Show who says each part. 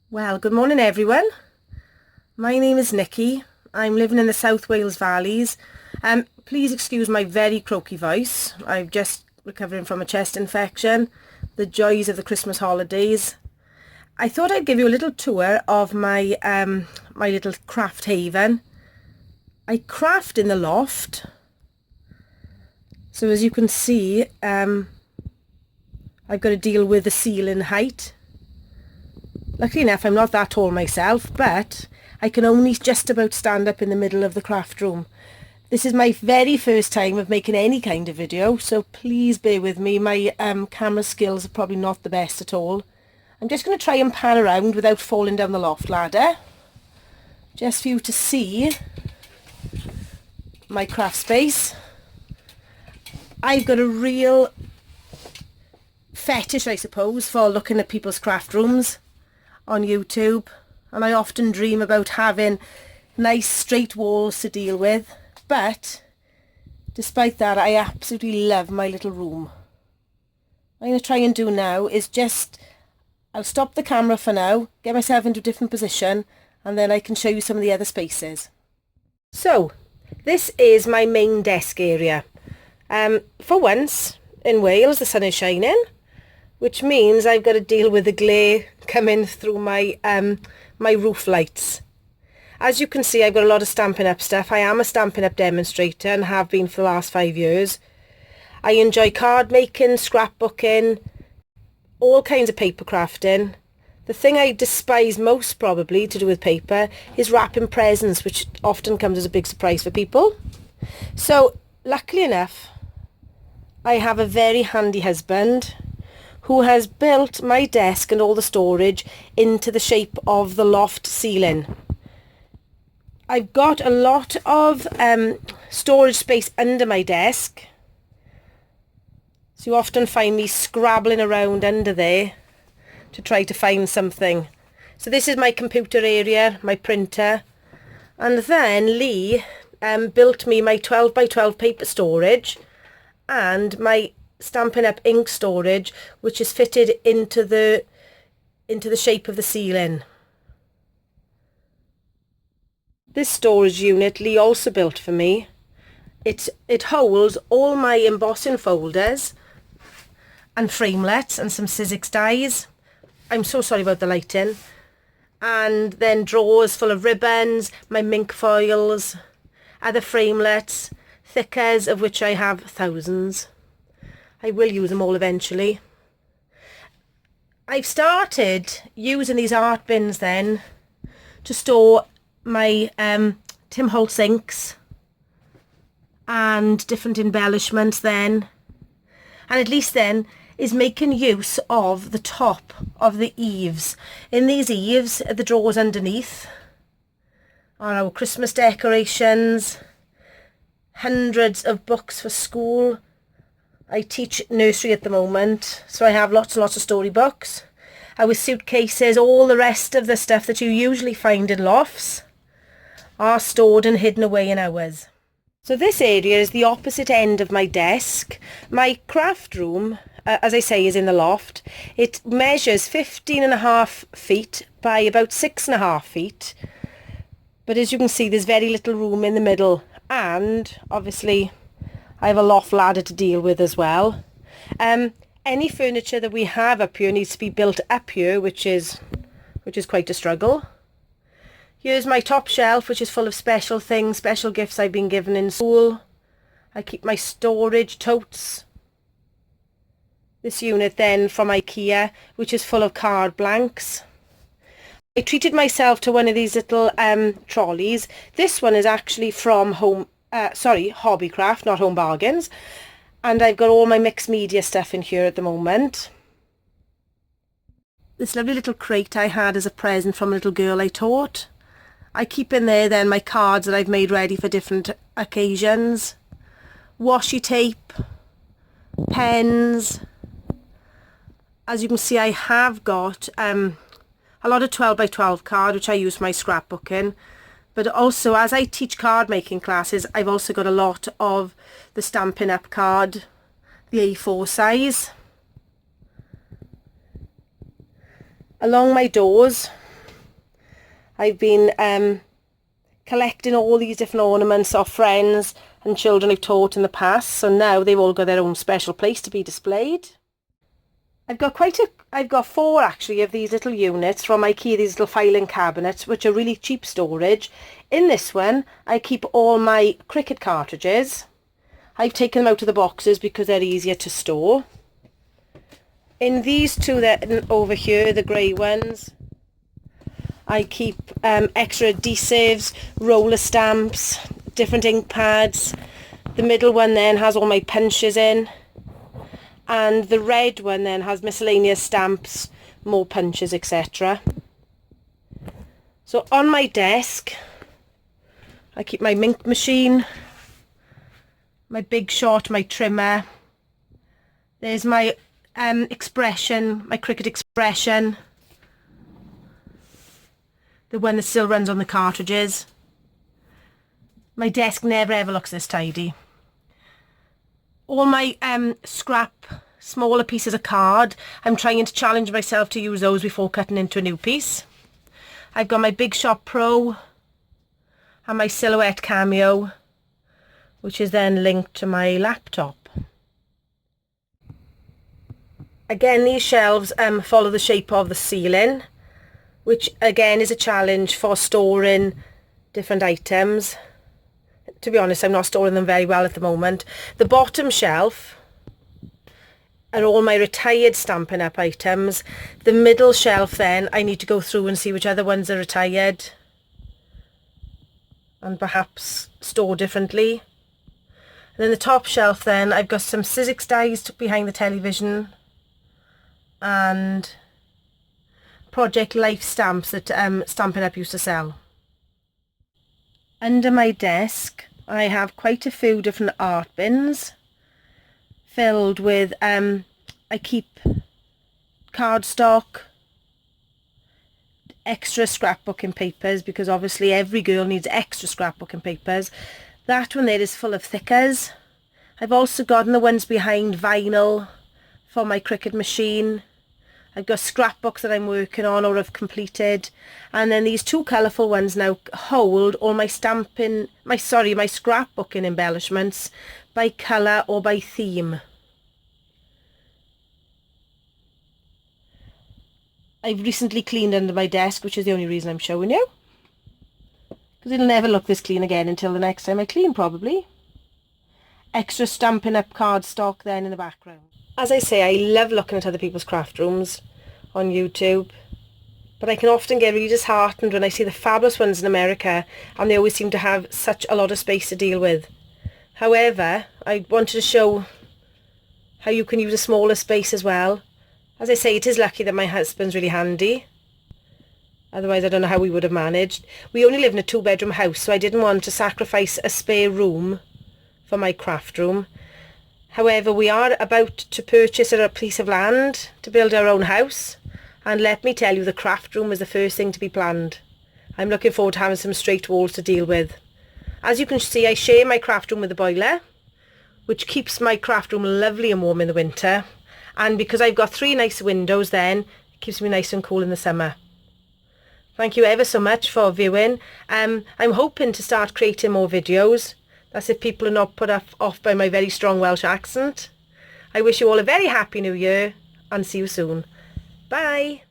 Speaker 1: Well, good morning everyone. My name is Nikki. I'm living in the South Wales Valleys. Please excuse my very croaky voice. I'm just recovering from a chest infection. The joys of the Christmas holidays. I thought I'd give you a little tour of my my little craft haven. I craft in the loft. So as you can see, I've got to deal with the ceiling height. Luckily enough, I'm not that tall myself, but I can only just about stand up in the middle of the craft room. This is my very first time of making any kind of video, so please bear with me. My camera skills are probably not the best at all. I'm just going to try and pan around without falling down the loft ladder, just for you to see my craft space. I've got a real fetish, I suppose, for looking at people's craft rooms on YouTube, and I often dream about having nice straight walls to deal with, but despite that I absolutely love my little room. What I'm going to try and do now is I'll stop the camera for now, get myself into a different position, and then I can show you some of the other spaces. So this is my main desk area. For once in Wales the sun is shining, which means I've got to deal with the glare coming through my my roof lights. As you can see, I've got a lot of Stampin' Up stuff. I am a Stampin' Up demonstrator and have been for the last 5 years. I enjoy card making, scrapbooking, all kinds of paper crafting. The thing I despise most probably to do with paper is wrapping presents, which often comes as a big surprise for people. So luckily enough, I have a very handy husband who has built my desk and all the storage into the shape of the loft ceiling. I've got a lot of storage space under my desk, so you often find me scrabbling around under there to try to find something. So this is my computer area, my printer, and then Lee built me my 12 by 12 paper storage and my Stampin' Up ink storage, which is fitted into the shape of the ceiling. This storage unit Lee also built for me. It holds all my embossing folders and framelets and some Sizzix dies. I'm so sorry about the lighting. And then drawers full of ribbons, my mink foils, other framelets, thickers, of which I have thousands. I will use them all eventually. I've started using these art bins then to store my Tim Holtz inks and different embellishments then. And at least then is making use of the top of the eaves. In these eaves, the drawers underneath are our Christmas decorations, hundreds of books for school. I teach nursery at the moment, so I have lots and lots of storybooks. Our suitcases, all the rest of the stuff that you usually find in lofts are stored and hidden away in ours. So this area is the opposite end of my desk. My craft room, as I say, is in the loft. It measures 15.5 feet by about 6.5 feet. But as you can see, there's very little room in the middle, and obviously I have a loft ladder to deal with as well. Any furniture that we have up here needs to be built up here, which is quite a struggle. Here's my top shelf, which is full of special things, special gifts I've been given in school. I keep my storage totes. This unit then from IKEA, which is full of card blanks. I treated myself to one of these little trolleys. This one is actually from Hobbycraft, not Home Bargains, and I've got all my mixed media stuff in here at the moment. This lovely little crate I had as a present from a little girl I taught. I keep in there then my cards that I've made ready for different occasions, washi tape, pens. As you can see, I have got a lot of 12 by 12 card, which I use for my scrapbooking. But also, as I teach card making classes, I've also got a lot of the Stampin' Up card, the A4 size. Along my doors, I've been collecting all these different ornaments of friends and children I've taught in the past, so now they've all got their own special place to be displayed. I've got 4 actually of these little units from IKEA, these little filing cabinets, which are really cheap storage. In this one, I keep all my cricket cartridges. I've taken them out of the boxes because they're easier to store. In these 2 that over here, the grey ones, I keep extra adhesives, roller stamps, different ink pads. The middle one then has all my punches in. And the red one then has miscellaneous stamps, more punches, etc. So on my desk, I keep my ink machine, my Big Shot, my trimmer. There's my expression, my cricket expression. The one that still runs on the cartridges. My desk never ever looks this tidy. All my scrap, smaller pieces of card, I'm trying to challenge myself to use those before cutting into a new piece. I've got my Big Shot Pro and my Silhouette Cameo, which is then linked to my laptop. Again, these shelves follow the shape of the ceiling, which again is a challenge for storing different items. To be honest, I'm not storing them very well at the moment. The bottom shelf are all my retired Stampin' Up items. The middle shelf then, I need to go through and see which other ones are retired and perhaps store differently. And then the top shelf then, I've got some Sizzix dies behind the television and Project Life stamps that Stampin' Up used to sell. Under my desk I have quite a few different art bins filled with, I keep cardstock, extra scrapbooking papers, because obviously every girl needs extra scrapbooking papers. That one there is full of thickers. I've also gotten the ones behind vinyl for my Cricut machine. I've got scrapbooks that I'm working on or have completed, and then these 2 colourful ones now hold all my scrapbooking embellishments by colour or by theme. I've recently cleaned under my desk, which is the only reason I'm showing you, because it'll never look this clean again until the next time I clean probably. Extra Stampin' Up cardstock then in the background. As I say, I love looking at other people's craft rooms on YouTube, but I can often get really disheartened when I see the fabulous ones in America and they always seem to have such a lot of space to deal with. However, I wanted to show how you can use a smaller space as well. As I say, it is lucky that my husband's really handy. Otherwise, I don't know how we would have managed. We only live in a 2-bedroom house, so I didn't want to sacrifice a spare room for my craft room. However, we are about to purchase a piece of land to build our own house, and let me tell you, the craft room is the first thing to be planned. I'm looking forward to having some straight walls to deal with. As you can see, I share my craft room with the boiler, which keeps my craft room lovely and warm in the winter, and because I've got 3 nice windows then, it keeps me nice and cool in the summer. Thank you ever so much for viewing. I'm hoping to start creating more videos. That's if people are not put off by my very strong Welsh accent. I wish you all a very happy new year and see you soon. Bye.